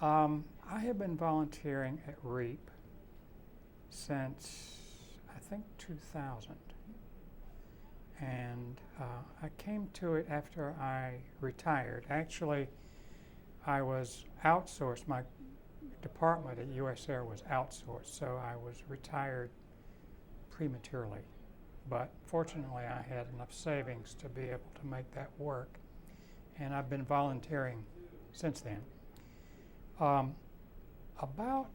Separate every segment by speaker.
Speaker 1: I have been volunteering at REAP since, I think, 2000. And I came to it after I retired. Actually, I was outsourced. My department at US Air was outsourced, so I was retired prematurely. But fortunately, I had enough savings to be able to make that work. And I've been volunteering since then. About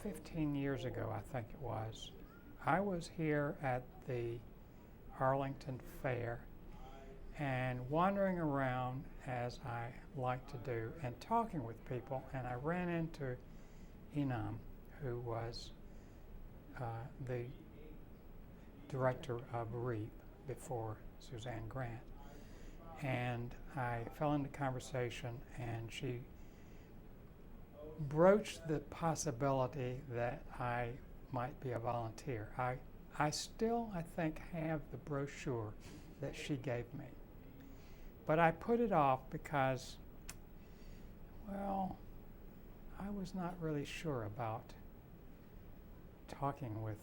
Speaker 1: 15 years ago, I think it was, I was here at the Arlington Fair and wandering around as I like to do and talking with people, and I ran into Enam, who was the director of REAP before Suzanne Grant. And I fell into conversation, and she broached the possibility that I might be a volunteer. I still, I think, have the brochure that she gave me. But I put it off because, well, I was not really sure about talking with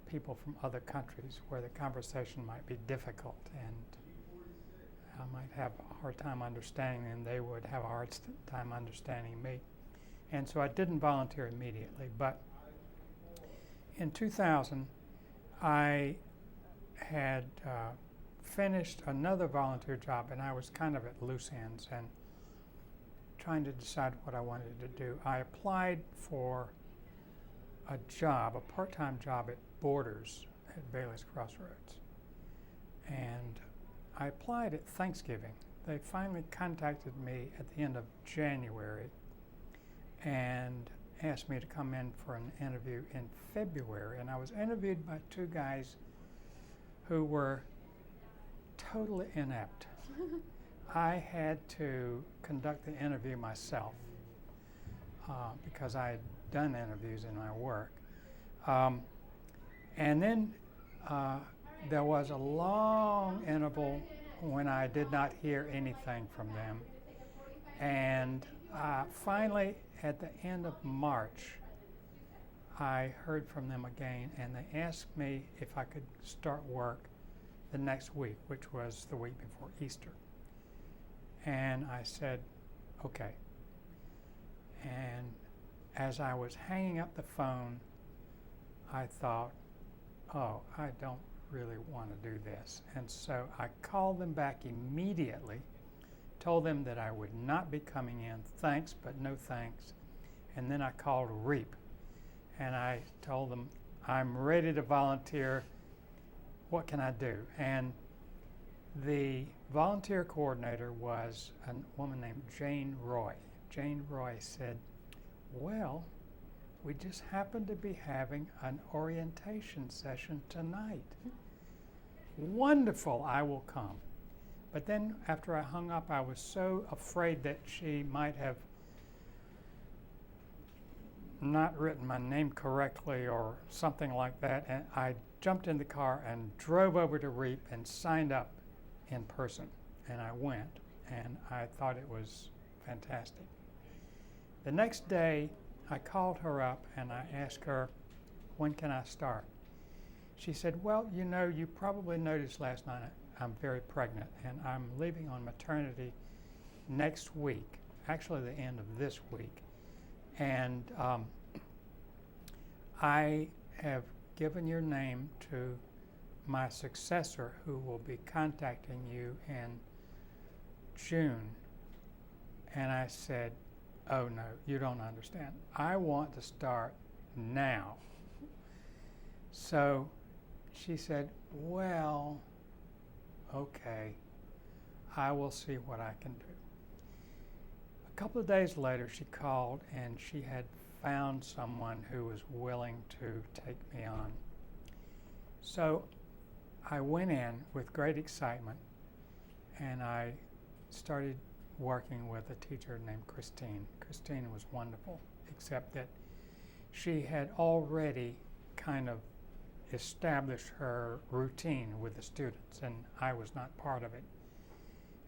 Speaker 1: people from other countries where the conversation might be difficult, and I might have a hard time understanding them. They would have a hard time understanding me. And so I didn't volunteer immediately. But in 2000, I had finished another volunteer job, and I was kind of at loose ends and trying to decide what I wanted to do. I applied for a job, a part-time job at Borders at Bailey's Crossroads. And I applied at Thanksgiving. They finally contacted me at the end of January and asked me to come in for an interview in February. And I was interviewed by two guys who were totally inept. I had to conduct the interview myself because I had done interviews in my work. And then there was a long interval when I did not hear anything from them. And finally, at the end of March, I heard from them again, and they asked me if I could start work the next week, which was the week before Easter. And I said, okay. And as I was hanging up the phone, I thought, oh, I don't really want to do this. And so I called them back immediately, told them that I would not be coming in, thanks, but no thanks. And then I called REAP, and I told them, I'm ready to volunteer. What can I do? And the volunteer coordinator was a woman named Jane Roy. Jane Roy said, well, we just happen to be having an orientation session tonight. Wonderful, I will come. But then after I hung up, I was so afraid that she might have not written my name correctly or something like that, and I jumped in the car and drove over to REAP and signed up in person. And I went, and I thought it was fantastic. The next day, I called her up and I asked her, when can I start? She said, well, you know, you probably noticed last night I'm very pregnant, and I'm leaving on maternity next week, actually the end of this week. And I have given your name to my successor, who will be contacting you in June. And I said, oh no, you don't understand. I want to start now. So she said, well, okay, I will see what I can do. A couple of days later, she called, and she had found someone who was willing to take me on. So I went in with great excitement, and I started working with a teacher named Christine. Christine was wonderful, except that she had already kind of established her routine with the students, and I was not part of it.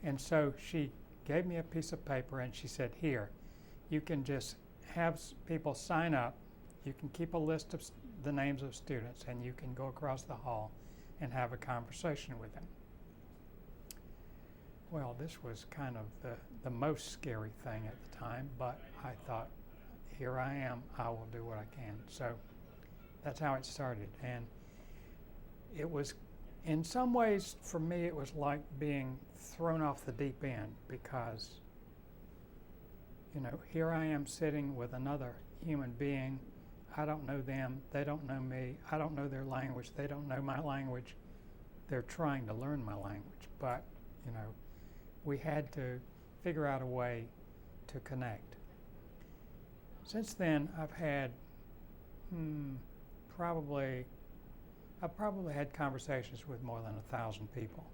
Speaker 1: And so she gave me a piece of paper, and she said, here, you can just have people sign up. You can keep a list of the names of students, and you can go across the hall and have a conversation with them. Well, this was kind of the most scary thing at the time, but I thought, here I am, I will do what I can. So that's how it started. And it was, in some ways, for me, it was like being thrown off the deep end, because, you know, here I am sitting with another human being. I don't know them, they don't know me, I don't know their language, they don't know my language. They're trying to learn my language, but, you know, we had to figure out a way to connect. Since then, I've had I've probably had conversations with more than 1,000 people.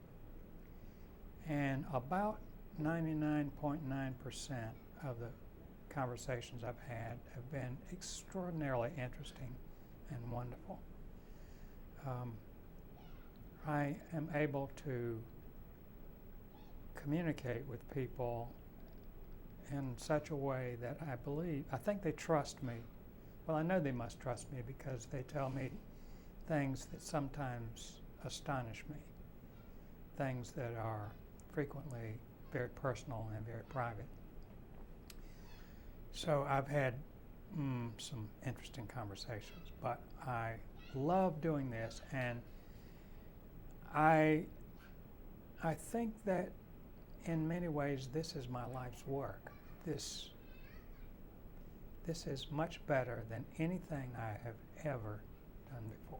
Speaker 1: And about 99.9% of the conversations I've had have been extraordinarily interesting and wonderful. I am able to communicate with people in such a way that I think they trust me. Well, I know they must trust me, because they tell me things that sometimes astonish me, things that are frequently very personal and very private. So I've had some interesting conversations, but I love doing this, and I think that in many ways this is my life's work. This is much better than anything I have ever done before.